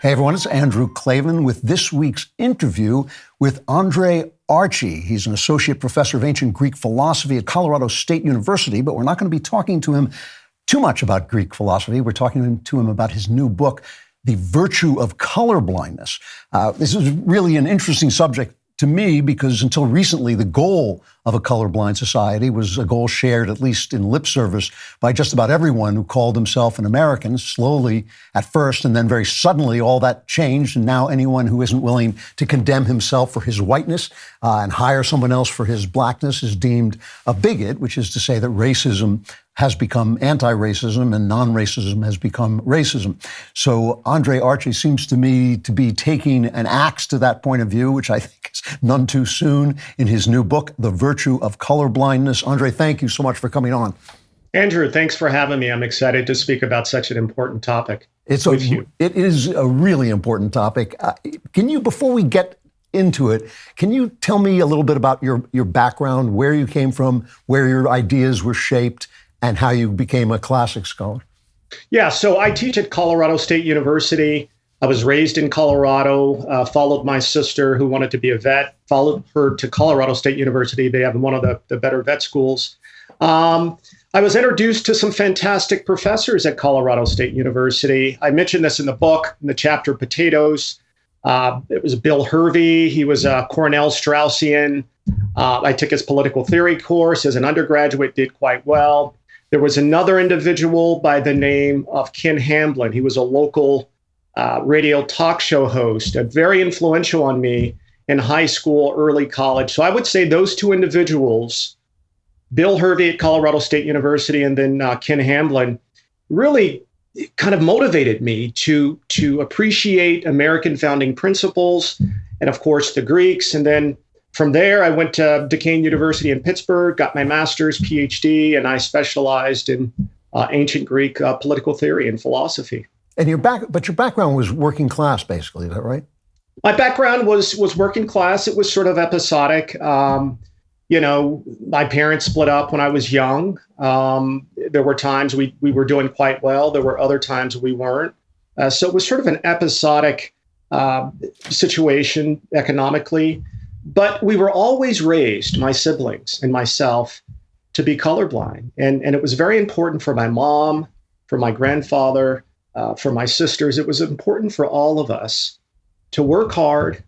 Hey everyone, it's Andrew Klavan with this week's interview with Archie. He's an associate professor of ancient Greek philosophy at Colorado State University, but we're not going to be talking to him too much about Greek philosophy. We're talking to him about his new book, The Virtue of Color-Blindness. This is really an interesting subject to me because until recently, the goal of a colorblind society was a goal shared, at least in lip service, by just about everyone who called himself an American. Slowly at first, and then very suddenly, all that changed. And now anyone who isn't willing to condemn himself for his whiteness and hire someone else for his blackness is deemed a bigot, which is to say that racism has become anti-racism and non-racism has become racism. So Archie seems to me to be taking an axe to that point of view, which I think is none too soon, in his new book, The Virtue of Color-Blindness. Thank you so much for coming on. Andrew, thanks for having me. I'm excited to speak about such an important topic with you. It is a really important topic. Can you, before we get into it, can you tell me a little bit about your background, where you came from, where your ideas were shaped, and how you became a classic scholar? Yeah, so I teach at Colorado State University. I was raised in Colorado, followed my sister who wanted to be a vet, followed her to Colorado State University. They have one of the better vet schools. I was introduced to some fantastic professors at Colorado State University. I mentioned this in the book, in the chapter Potatoes. It was Bill Hervey. He was a Cornell Straussian. I took his political theory course as an undergraduate, did quite well. There was another individual by the name of Ken Hamblin. He was a local radio talk show host, very influential on me in high school, early college. So I would say those two individuals, Bill Hervey at Colorado State University and then Ken Hamblin, really kind of motivated me to appreciate American founding principles and, of course, the Greeks. And then from there, I went to Duquesne University in Pittsburgh, got my master's, PhD, and I specialized in ancient Greek political theory and philosophy. And your background was working class, basically, is that right? My background was working class. It was sort of episodic. My parents split up when I was young. There were times we were doing quite well. There were other times we weren't. So it was sort of an episodic situation economically. But we were always raised, my siblings and myself, to be colorblind. And it was very important for my mom, for my grandfather, for my sisters. It was important for all of us to work hard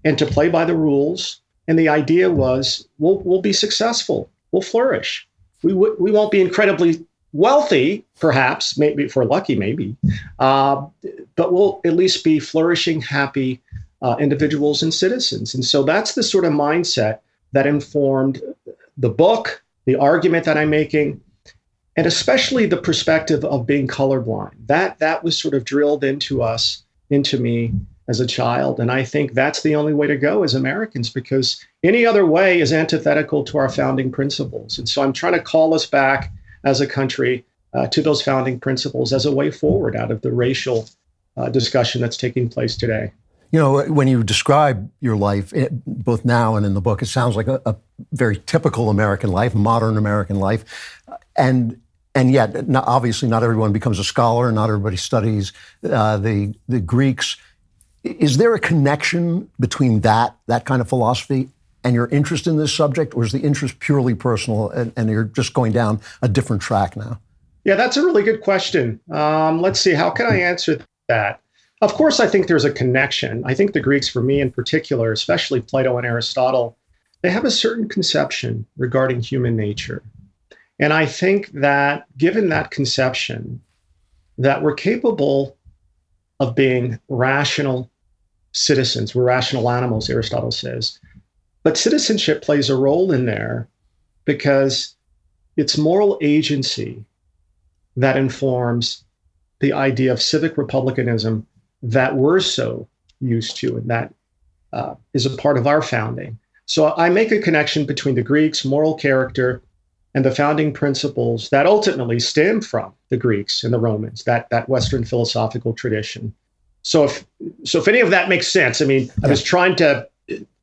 and to play by the rules. And the idea was, we'll be successful. We'll flourish. We won't be incredibly wealthy, perhaps, maybe if we're lucky, maybe. But we'll at least be flourishing, happy individuals and citizens. And so that's the sort of mindset that informed the book, the argument that I'm making, and especially the perspective of being colorblind. That was sort of drilled into me as a child. And I think that's the only way to go as Americans, because any other way is antithetical to our founding principles. And so I'm trying to call us back as a country to those founding principles as a way forward out of the racial discussion that's taking place today. You know, when you describe your life, both now and in the book, it sounds like a very typical American life, modern American life. And yet, obviously, not everyone becomes a scholar, not everybody studies the Greeks. Is there a connection between that kind of philosophy and your interest in this subject, or is the interest purely personal and you're just going down a different track now? Yeah, that's a really good question. Let's see, how can I answer that? Of course, I think there's a connection. I think the Greeks, for me in particular, especially Plato and Aristotle, they have a certain conception regarding human nature. And I think that given that conception, that we're capable of being rational citizens. We're rational animals, Aristotle says. But citizenship plays a role in there because it's moral agency that informs the idea of civic republicanism that we're so used to, and that is a part of our founding. So I make a connection between the Greeks' moral character and the founding principles that ultimately stem from the Greeks and the Romans, that Western philosophical tradition. So if any of that makes sense, I mean, I was trying to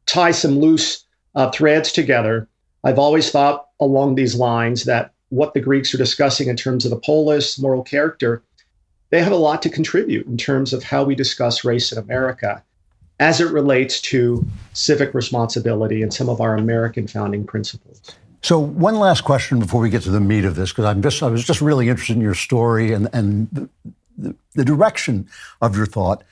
tie some loose threads together. I've always thought along these lines that what the Greeks are discussing in terms of the polis, moral character, they have a lot to contribute in terms of how we discuss race in America as it relates to civic responsibility and some of our American founding principles. So one last question before we get to the meat of this, because I was just really interested in your story and the direction of your thought.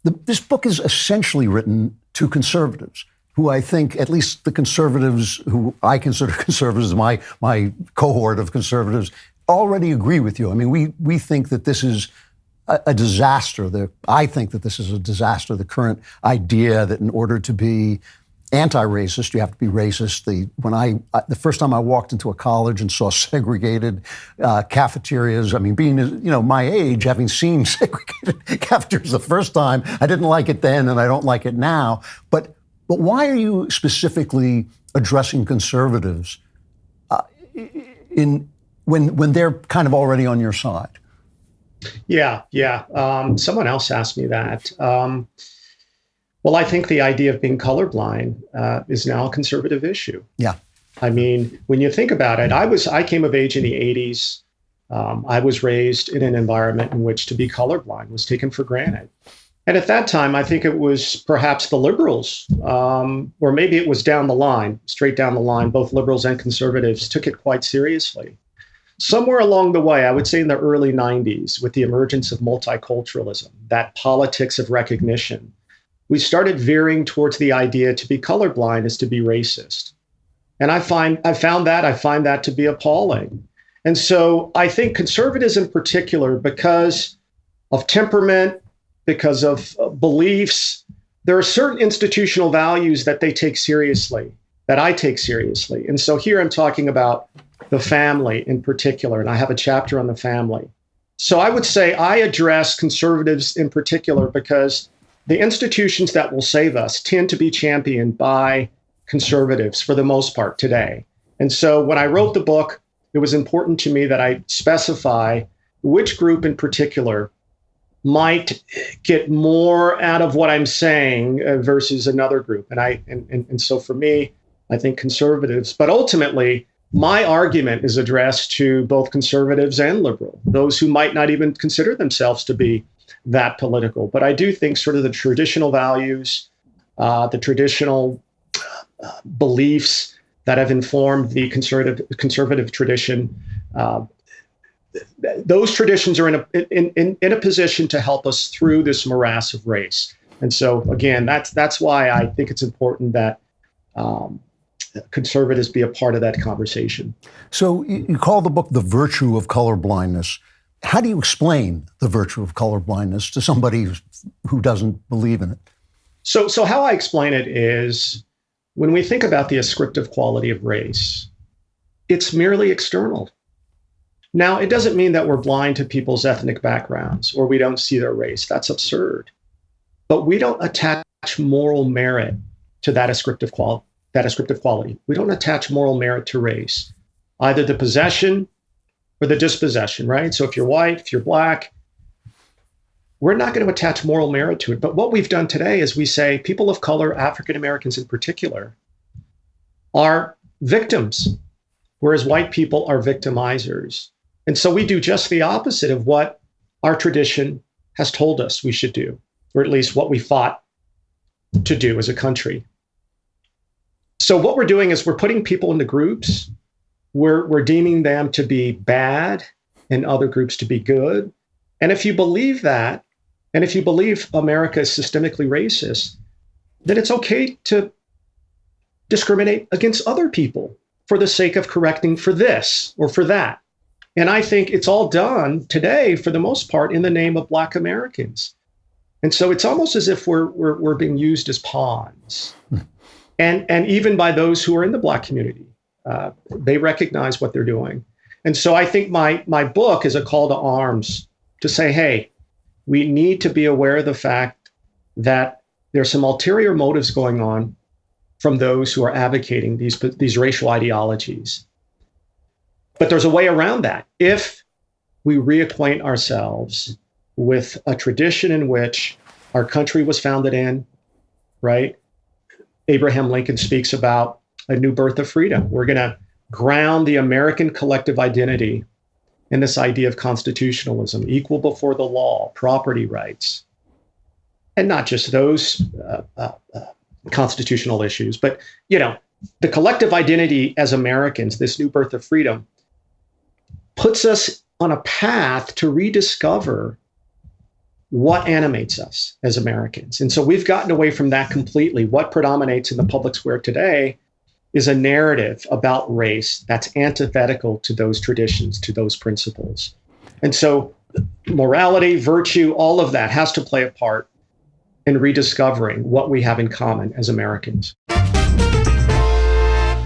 This book is essentially written to conservatives, who I think, at least the conservatives who I consider conservatives, my cohort of conservatives, already agree with you. I mean, we think that this is a disaster. I think that this is a disaster, the current idea that in order to be anti-racist, you have to be racist. The first time I walked into a college and saw segregated cafeterias, I mean, being my age, having seen segregated cafeterias the first time, I didn't like it then, and I don't like it now. But why are you specifically addressing conservatives when they're kind of already on your side? Yeah. Someone else asked me that. Well, I think the idea of being colorblind is now a conservative issue. Yeah. I mean, when you think about it, I came of age in the 80s. I was raised in an environment in which to be colorblind was taken for granted. And at that time, I think it was perhaps the liberals, or maybe it was straight down the line, both liberals and conservatives took it quite seriously. Somewhere along the way, I would say in the early 90s, with the emergence of multiculturalism, that politics of recognition, we started veering towards the idea to be colorblind is to be racist. And I find that to be appalling. And so I think conservatives in particular, because of temperament, because of beliefs, there are certain institutional values that they take seriously, that I take seriously. And so here I'm talking about the family in particular, and I have a chapter on the family. So I would say I address conservatives in particular because the institutions that will save us tend to be championed by conservatives for the most part today. And so when I wrote the book, it was important to me that I specify which group in particular might get more out of what I'm saying versus another group. And so for me, I think conservatives, but ultimately, my argument is addressed to both conservatives and liberal, those who might not even consider themselves to be that political. But I do think sort of the traditional values, the traditional beliefs that have informed the conservative tradition, those traditions are in a position to help us through this morass of race. And so, again, that's why I think it's important that conservatives be a part of that conversation. So you call the book The Virtue of Color-Blindness. How do you explain the virtue of color-blindness to somebody who doesn't believe in it? So how I explain it is when we think about the ascriptive quality of race, it's merely external. Now, it doesn't mean that we're blind to people's ethnic backgrounds or we don't see their race. That's absurd. But we don't attach moral merit to that ascriptive quality. We don't attach moral merit to race, either the possession or the dispossession, right? So if you're white, if you're black, we're not going to attach moral merit to it. But what we've done today is we say people of color, African Americans in particular, are victims, whereas white people are victimizers. And so we do just the opposite of what our tradition has told us we should do, or at least what we fought to do as a country. So what we're doing is we're putting people into groups. We're deeming them to be bad and other groups to be good. And if you believe that, and if you believe America is systemically racist, then it's okay to discriminate against other people for the sake of correcting for this or for that. And I think it's all done today, for the most part, in the name of Black Americans. And so it's almost as if we're being used as pawns. And even by those who are in the Black community, they recognize what they're doing. And so I think my book is a call to arms to say, hey, we need to be aware of the fact that there's some ulterior motives going on from those who are advocating these racial ideologies. But there's a way around that if we reacquaint ourselves with a tradition in which our country was founded in, right? Abraham Lincoln speaks about a new birth of freedom. We're going to ground the American collective identity and this idea of constitutionalism, equal before the law, property rights, and not just those constitutional issues, but, the collective identity as Americans, this new birth of freedom, puts us on a path to rediscover what animates us as Americans. And so we've gotten away from that completely. What predominates in the public square today is a narrative about race that's antithetical to those traditions, to those principles. And so morality, virtue, all of that has to play a part in rediscovering what we have in common as Americans.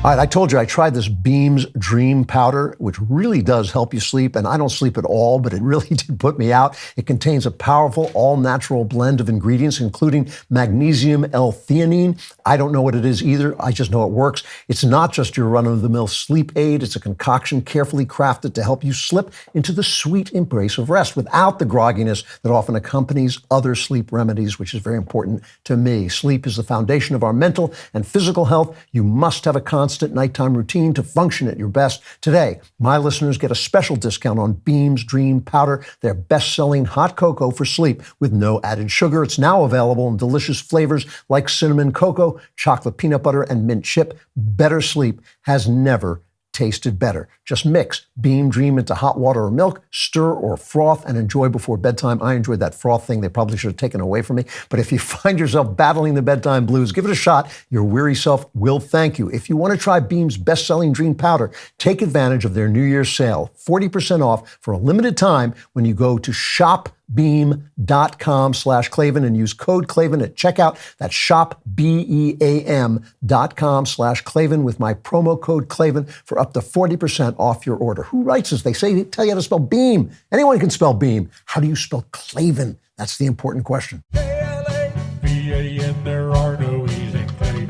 All right, I told you I tried this Beam's Dream Powder, which really does help you sleep, and I don't sleep at all, but it really did put me out. It contains a powerful, all-natural blend of ingredients, including magnesium L-theanine. I don't know what it is either. I just know it works. It's not just your run-of-the-mill sleep aid. It's a concoction carefully crafted to help you slip into the sweet embrace of rest without the grogginess that often accompanies other sleep remedies, which is very important to me. Sleep is the foundation of our mental and physical health. You must have a constant nighttime routine to function at your best. Today, my listeners get a special discount on Beam's Dream Powder, their best-selling hot cocoa for sleep with no added sugar. It's now available in delicious flavors like cinnamon cocoa, chocolate peanut butter, and mint chip. Better sleep has never tasted better. Just mix Beam Dream into hot water or milk, stir or froth, and enjoy before bedtime. I enjoyed that froth thing. They probably should have taken away from me. But if you find yourself battling the bedtime blues, give it a shot. Your weary self will thank you. If you want to try Beam's best-selling Dream Powder, take advantage of their New Year's sale. 40% off for a limited time when you go to shopbeam.com/Klavan and use code Klavan at checkout. That's shopbeam.com/Klavan with my promo code Klavan for up to 40% off your order. Who writes this? They tell you how to spell Beam. Anyone can spell Beam. How do you spell Klavan? That's the important question. K-L-A-V-A-N, there are no E's in Klavan.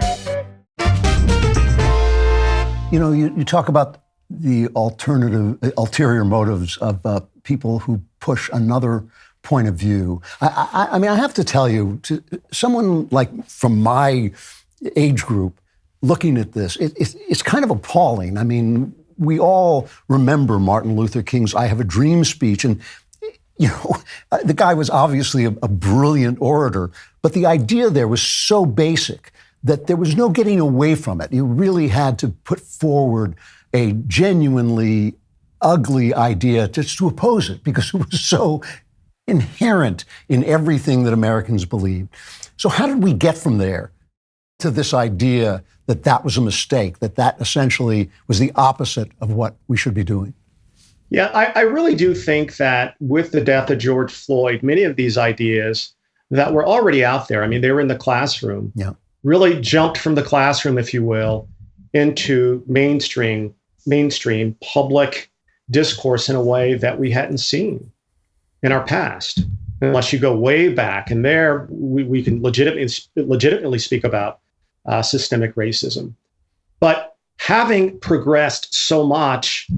You talk about the ulterior motives of people who push another point of view. I mean, I have to tell you, to someone like from my age group looking at this, it's kind of appalling. I mean, we all remember Martin Luther King's I Have a Dream speech, and the guy was obviously a brilliant orator, but the idea there was so basic that there was no getting away from it. You really had to put forward a genuinely ugly idea just to oppose it because it was so inherent in everything that Americans believed. So how did we get from there to this idea that that was a mistake, that essentially was the opposite of what we should be doing? Yeah, I really do think that with the death of George Floyd, many of these ideas that were already out there, I mean, they were in the classroom, really jumped from the classroom, if you will, into mainstream public discourse in a way that we hadn't seen in our past, unless you go way back. And there we can legitimately speak about systemic racism. But having progressed so much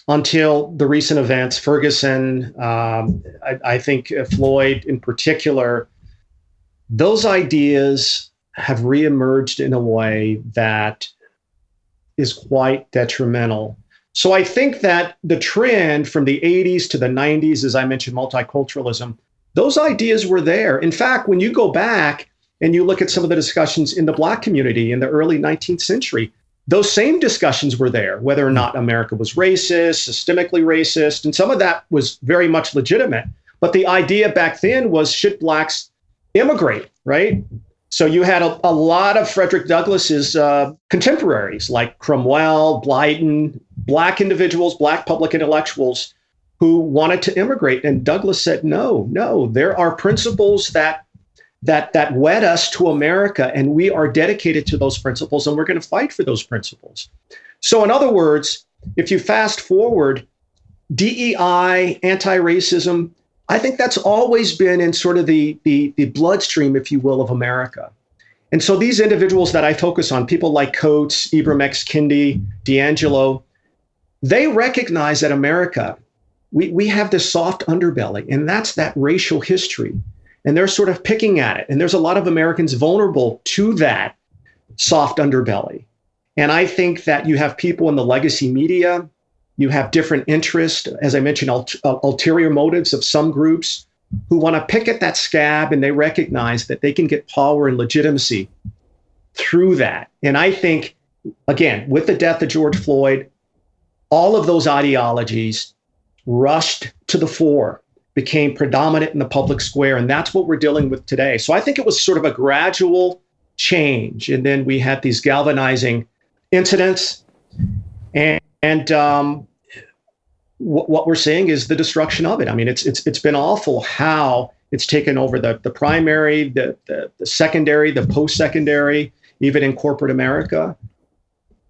until the recent events, Ferguson, I think Floyd in particular, those ideas have reemerged in a way that is quite detrimental. So I think that the trend from the 80s to the 90s, as I mentioned, multiculturalism, those ideas were there. In fact, when you go back and you look at some of the discussions in the Black community in the early 19th century, those same discussions were there, whether or not America was racist, systemically racist, and some of that was very much legitimate. But the idea back then was, should Blacks immigrate, right? So you had a lot of Frederick Douglass's contemporaries like Cromwell, Blyden, Black individuals, Black public intellectuals who wanted to immigrate. And Douglass said, no, there are principles that wed us to America, and we are dedicated to those principles, and we're going to fight for those principles. So in other words, if you fast forward, DEI, anti-racism, I think that's always been in sort of the bloodstream, if you will, of America. And so these individuals that I focus on, people like Coates, Ibram X. Kendi, D'Angelo, they recognize that America, we have this soft underbelly, and that's that racial history. And they're sort of picking at it. And there's a lot of Americans vulnerable to that soft underbelly. And I think that you have people in the legacy media You have different interests, as I mentioned, ulterior motives of some groups who want to pick at that scab, and they recognize that they can get power and legitimacy through that. And I think, again, with the death of George Floyd, all of those ideologies rushed to the fore, became predominant in the public square, and that's what we're dealing with today. So I think it was sort of a gradual change, and then we had these galvanizing incidents, and what we're seeing is the destruction of it. I mean, it's been awful how it's taken over the primary, the secondary, the post-secondary, even in corporate America.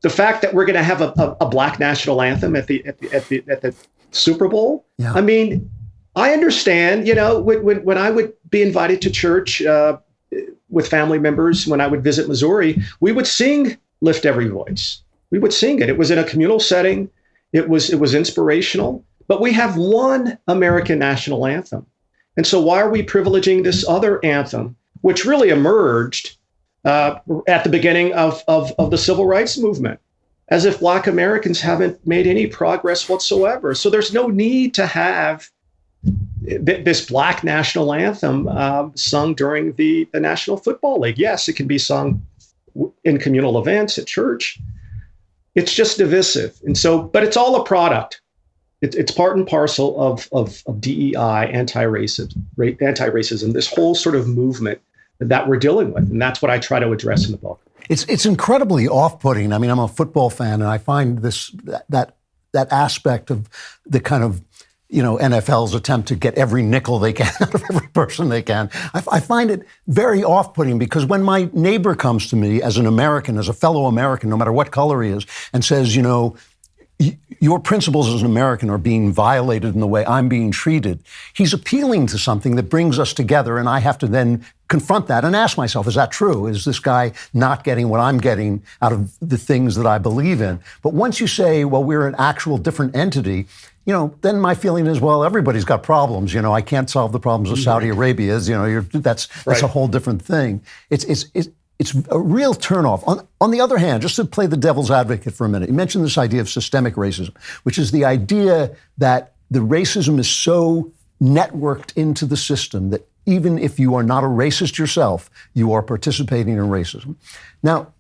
The fact that we're going to have a black national anthem at the Super Bowl. Yeah. I mean, I understand. When I would be invited to church with family members, when I would visit Missouri, we would sing "Lift Every Voice." We would sing it. It was in a communal setting. It was inspirational, but we have one American national anthem. And so why are we privileging this other anthem, which really emerged at the beginning of the civil rights movement, as if Black Americans haven't made any progress whatsoever? So there's no need to have this Black national anthem sung during the National Football League. Yes, it can be sung in communal events at church. It's just divisive. And so, but it's all a product. It's part and parcel of DEI, anti-racism, this whole sort of movement that we're dealing with. And that's what I try to address in the book. It's incredibly off-putting. I mean, I'm a football fan, and I find that aspect of the kind of, NFL's attempt to get every nickel they can out of every person they can. I find it very off-putting, because when my neighbor comes to me as an American, as a fellow American, no matter what color he is, and says, your principles as an American are being violated in the way I'm being treated, he's appealing to something that brings us together, and I have to then confront that and ask myself, is that true? Is this guy not getting what I'm getting out of the things that I believe in? But once you say, well, we're an actual different entity, then my feeling is, well, everybody's got problems. I can't solve the problems of Saudi Arabia. That's right. A whole different thing. It's a real turnoff. On the other hand, just to play the devil's advocate for a minute, you mentioned this idea of systemic racism, which is the idea that the racism is so networked into the system that even if you are not a racist yourself, you are participating in racism. Now,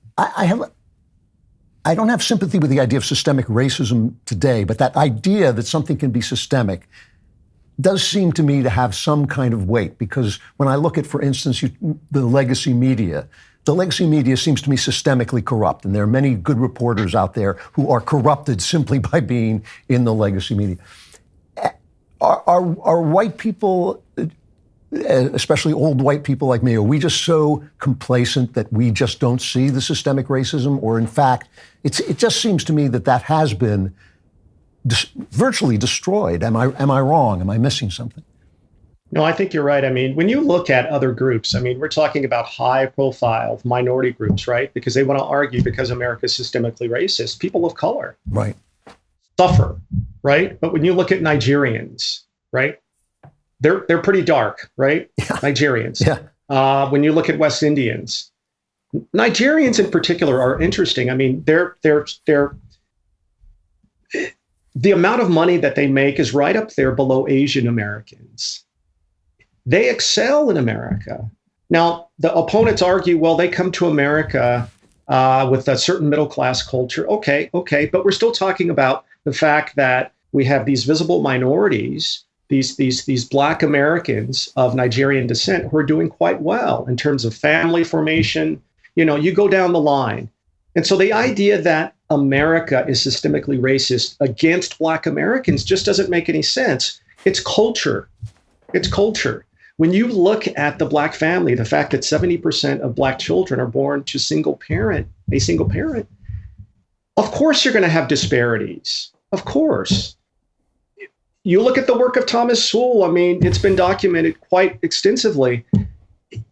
I don't have sympathy with the idea of systemic racism today, but that idea that something can be systemic does seem to me to have some kind of weight, because when I look at, for instance, the legacy media seems to me systemically corrupt, and there are many good reporters out there who are corrupted simply by being in the legacy media. Are white people, especially old white people like me, are we just so complacent that we just don't see the systemic racism? Or in fact, it just seems to me that has been virtually destroyed. Am I wrong? Am I missing something? No, I think you're right. I mean, when you look at other groups, I mean, we're talking about high-profile minority groups, right? Because they want to argue, because America is systemically racist, people of color suffer, right? But when you look at Nigerians, right, they're pretty dark, right? Yeah. Nigerians. Yeah. When you look at West Indians, Nigerians in particular are interesting. I mean, they're the amount of money that they make is right up there below Asian Americans. They excel in America. Now, the opponents argue, well, they come to America with a certain middle-class culture. Okay, but we're still talking about the fact that we have these visible minorities, these Black Americans of Nigerian descent, who are doing quite well in terms of family formation. You go down the line. And so the idea that America is systemically racist against Black Americans just doesn't make any sense. It's culture. When you look at the Black family, the fact that 70% of Black children are born to a single parent, of course you're going to have disparities. Of course. You look at the work of Thomas Sowell. I mean, it's been documented quite extensively.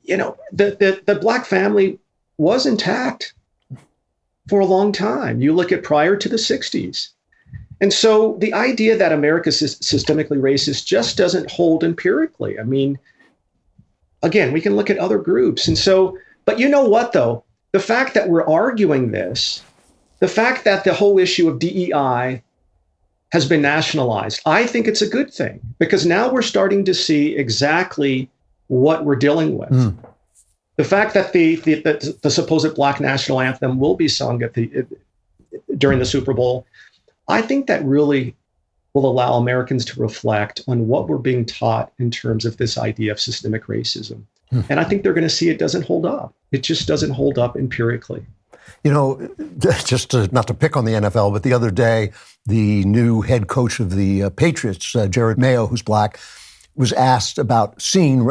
The Black family was intact for a long time. You look at prior to the 60s. And so the idea that America is systemically racist just doesn't hold empirically. I mean, again, we can look at other groups. And so, but you know what, though? The fact that we're arguing this, the fact that the whole issue of DEI has been nationalized. I think it's a good thing because now we're starting to see exactly what we're dealing with. The fact that the supposed Black national anthem will be sung during the Super Bowl, I think that really will allow Americans to reflect on what we're being taught in terms of this idea of systemic racism. And I think they're going to see it doesn't hold up. It just doesn't hold up empirically. You know, not to pick on the NFL, but the other day, the new head coach of the Patriots, Jared Mayo, who's Black, was asked about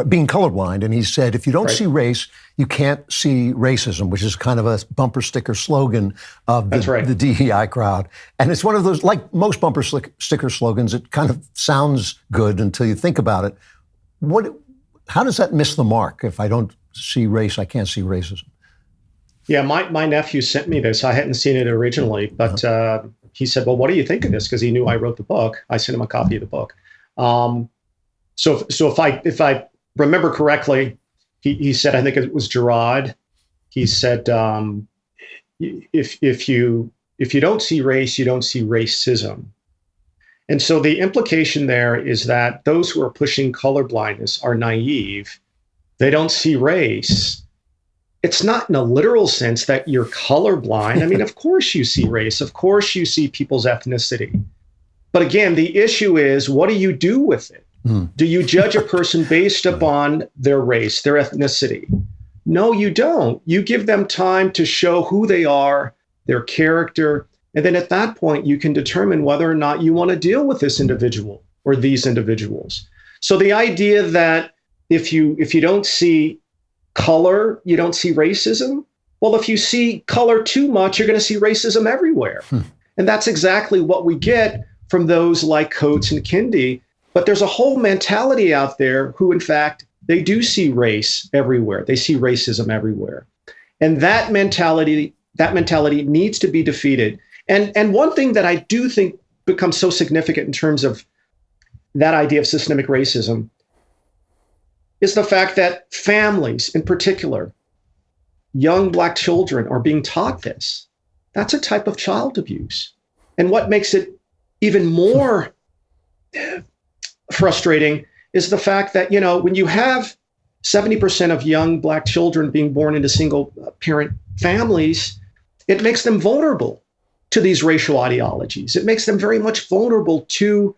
being colorblind. And he said, if you don't see race, you can't see racism, which is kind of a bumper sticker slogan of the DEI crowd. And it's one of those, like most bumper sticker slogans, it kind of sounds good until you think about it. How does that miss the mark? If I don't see race, I can't see racism. Yeah, my nephew sent me this. I hadn't seen it originally, but he said, well, what do you think of this? Because he knew I wrote the book. I sent him a copy of the book. So if I remember correctly, he said, I think it was Gerard. He said, if you don't see race, you don't see racism. And so the implication there is that those who are pushing colorblindness are naive. They don't see race. It's not in a literal sense that you're colorblind. I mean, of course you see race. Of course you see people's ethnicity. But again, the issue is, what do you do with it? Do you judge a person based upon their race, their ethnicity? No, you don't. You give them time to show who they are, their character. And then at that point, you can determine whether or not you want to deal with this individual or these individuals. So the idea that if you don't see color, you don't see racism. Well, if you see color too much, you're going to see racism everywhere. And that's exactly what we get from those like Coates and Kendi. But there's a whole mentality out there who, in fact, they do see race everywhere. They see racism everywhere. And that mentality needs to be defeated. And one thing that I do think becomes so significant in terms of that idea of systemic racism is the fact that families, in particular, young Black children, are being taught this. That's a type of child abuse. And what makes it even more frustrating is the fact that, you know, when you have 70% of young Black children being born into single parent families, it makes them vulnerable to these racial ideologies. It makes them very much vulnerable to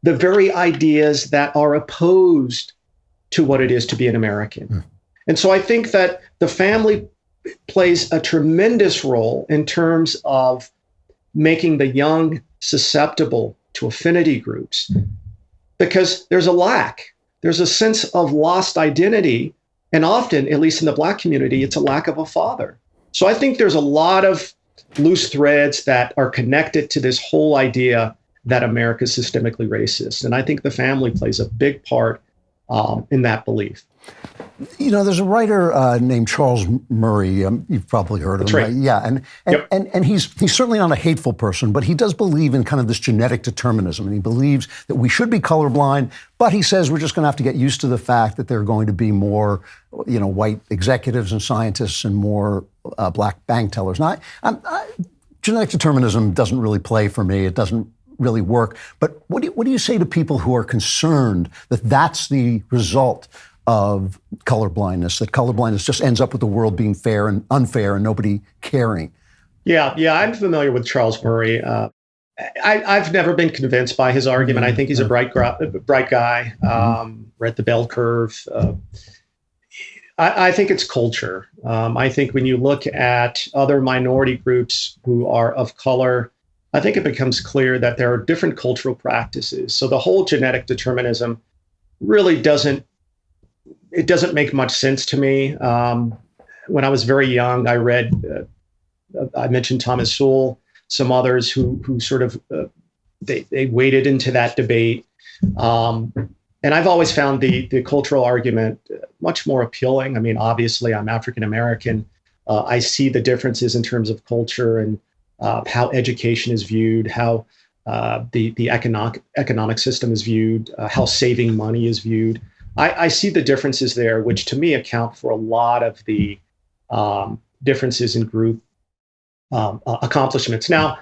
the very ideas that are opposed to what it is to be an American. And so I think that the family plays a tremendous role in terms of making the young susceptible to affinity groups, because there's a sense of lost identity. And often, at least in the Black community, it's a lack of a father. So I think there's a lot of loose threads that are connected to this whole idea that America is systemically racist. And I think the family plays a big part in that belief. You know, there's a writer named Charles Murray. You've probably heard of him. Right. Yeah, and he's certainly not a hateful person, but he does believe in kind of this genetic determinism, and he believes that we should be colorblind. But he says we're just going to have to get used to the fact that there are going to be more, you know, white executives and scientists and more Black bank tellers. Now, genetic determinism doesn't really play for me. It doesn't really work. But what do you say to people who are concerned that that's the result of colorblindness, that colorblindness just ends up with the world being fair and unfair and nobody caring? Yeah, I'm familiar with Charles Murray. I've never been convinced by his argument. I think he's a bright guy, read the bell curve. I think it's culture. I think when you look at other minority groups who are of color, I think it becomes clear that there are different cultural practices. So the whole genetic determinism really doesn't make much sense to me. When I was very young, I read, I mentioned Thomas Sowell, some others who sort of, they waded into that debate. And I've always found the cultural argument much more appealing. I mean, obviously, I'm African American. I see the differences in terms of culture and how education is viewed, how the economic system is viewed, how saving money is viewed. I see the differences there, which to me account for a lot of the differences in group accomplishments. Now,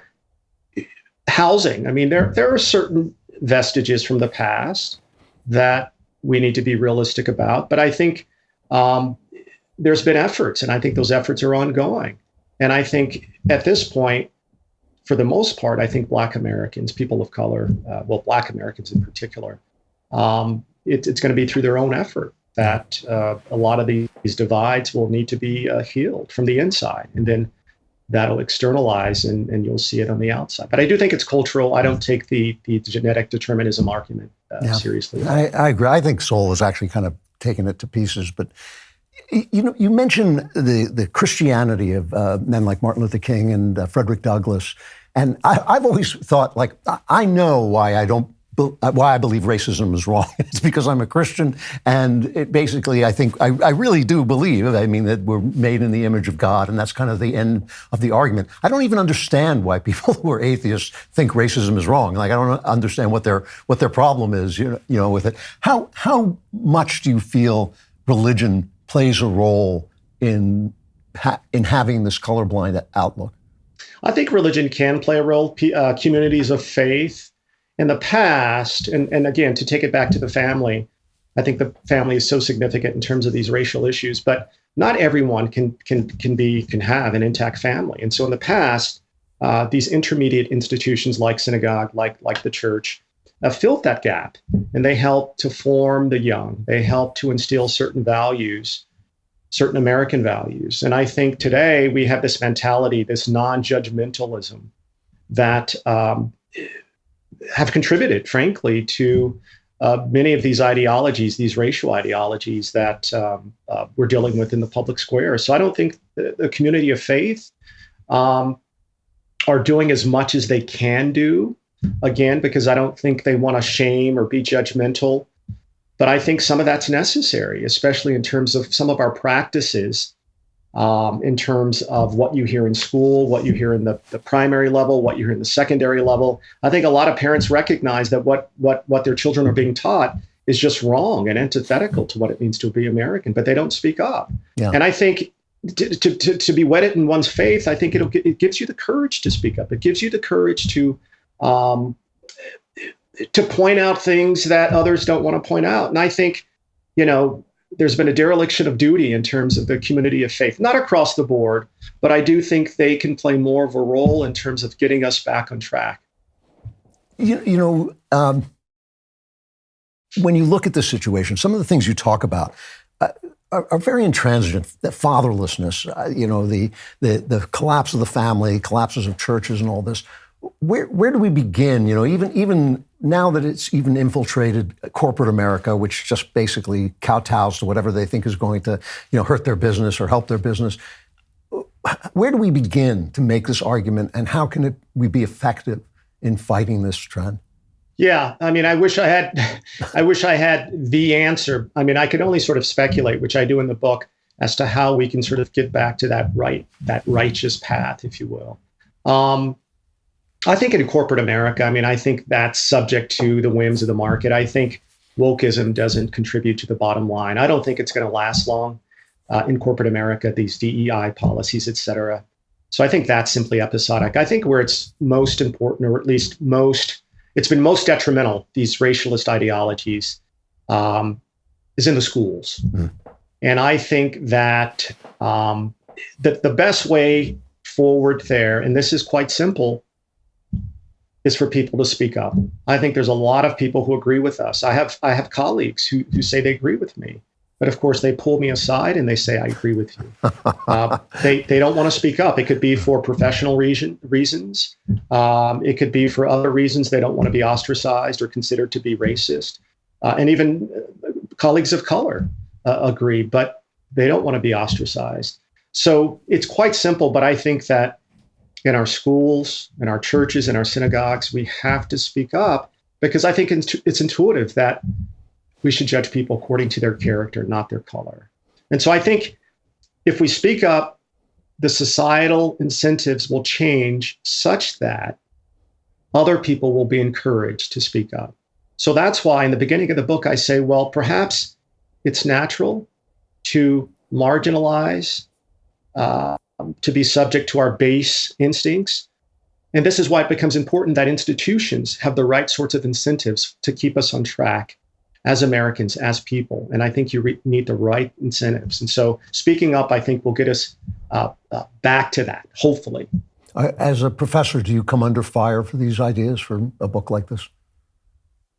housing. I mean, there are certain vestiges from the past that we need to be realistic about, but I think there's been efforts, and I think those efforts are ongoing. And I think at this point, for the most part, I think Black Americans, people of color, Black Americans in particular, it's going to be through their own effort that a lot of these divides will need to be healed from the inside. And then that'll externalize and you'll see it on the outside. But I do think it's cultural. I don't take the genetic determinism argument seriously. I agree. I think Soul has actually kind of taken it to pieces. But you mentioned the Christianity of men like Martin Luther King and Frederick Douglass. And I've always thought, like, I know why I believe racism is wrong. It's because I'm a Christian, and it basically, I think, I really do believe, I mean, that we're made in the image of God, and that's kind of the end of the argument. I don't even understand why people who are atheists think racism is wrong. Like, I don't understand what their problem is, you know, with it. How much do you feel religion plays a role in having this colorblind outlook? I think religion can play a role. Communities of faith in the past, and again, to take it back to the family, I think the family is so significant in terms of these racial issues, but not everyone can have an intact family. And so in the past, these intermediate institutions like synagogue, like the church, filled that gap, and they helped to form the young. They helped to instill certain values, certain American values. And I think today we have this mentality, this non-judgmentalism that have contributed, frankly, to many of these ideologies, these racial ideologies that we're dealing with in the public square. So I don't think the community of faith are doing as much as they can do, again, because I don't think they want to shame or be judgmental. But I think some of that's necessary, especially in terms of some of our practices, in terms of what you hear in school, what you hear in the primary level, what you hear in the secondary level. I think a lot of parents recognize that what their children are being taught is just wrong and antithetical to what it means to be American, but they don't speak up. Yeah. And I think to be wedded in one's faith, I think it gives you the courage to speak up. It gives you the courage to point out things that others don't want to point out. And I think, there's been a dereliction of duty in terms of the community of faith, not across the board, but I do think they can play more of a role in terms of getting us back on track. When you look at this situation, some of the things you talk about are very intransigent. That fatherlessness, the collapse of the family, collapses of churches and all this. Where do we begin? Even now that it's even infiltrated corporate America, which just basically kowtows to whatever they think is going to, hurt their business or help their business. Where do we begin to make this argument, and how can we be effective in fighting this trend? Yeah, I mean, I wish I had the answer. I mean, I could only sort of speculate, which I do in the book, as to how we can sort of get back to that righteous path, if you will. I think in corporate America, I think that's subject to the whims of the market. I think wokeism doesn't contribute to the bottom line. I don't think it's going to last long in corporate America, these DEI policies, et cetera. So I think that's simply episodic. I think where it's most important, or at least it's been most detrimental, these racialist ideologies, is in the schools. Mm. And I think that the best way forward there, and this is quite simple, is for people to speak up. I think there's a lot of people who agree with us. I have colleagues who say they agree with me, but of course they pull me aside and they say, I agree with you. They don't want to speak up. It could be for professional reasons. It could be for other reasons. They don't want to be ostracized or considered to be racist. And even colleagues of color agree, but they don't want to be ostracized. So it's quite simple, but I think that in our schools, in our churches, in our synagogues, we have to speak up, because I think it's intuitive that we should judge people according to their character, not their color. And so I think if we speak up, the societal incentives will change such that other people will be encouraged to speak up. So that's why in the beginning of the book, I say, well, perhaps it's natural to marginalize, to be subject to our base instincts. And this is why it becomes important that institutions have the right sorts of incentives to keep us on track as Americans, as people. And I think you need the right incentives. And so speaking up, I think, will get us back to that, hopefully. As a professor, do you come under fire for these ideas for a book like this?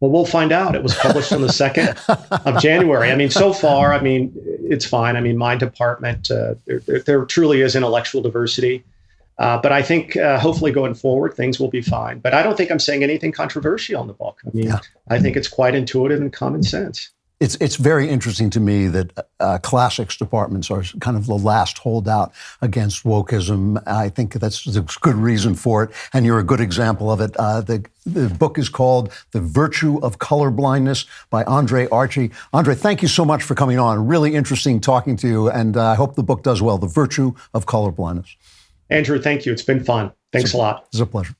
Well, we'll find out. It was published on the 2nd of January. I mean, so far, I mean, it's fine. I mean, my department, there truly is intellectual diversity. But I think hopefully going forward, things will be fine. But I don't think I'm saying anything controversial in the book. I mean, I think it's quite intuitive and common sense. It's very interesting to me that classics departments are kind of the last holdout against wokeism. I think there's good reason for it, and you're a good example of it. The book is called The Virtue of Color-Blindness by Archie. Andre, thank you so much for coming on. Really interesting talking to you, and I hope the book does well, The Virtue of Color-Blindness. Andrew, thank you. It's been fun. Thanks a lot. It's a pleasure.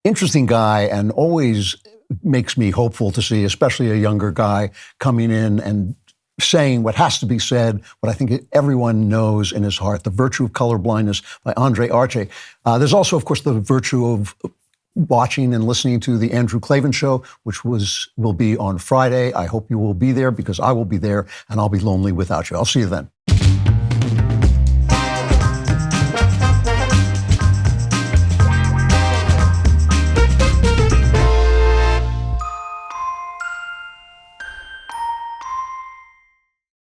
Interesting guy, and always makes me hopeful to see, especially a younger guy coming in and saying what has to be said, what I think everyone knows in his heart, The Virtue of Color-Blindness by Archie. There's also, of course, the virtue of watching and listening to the Andrew Klavan Show, which will be on Friday. I hope you will be there because I will be there, and I'll be lonely without you. I'll see you then.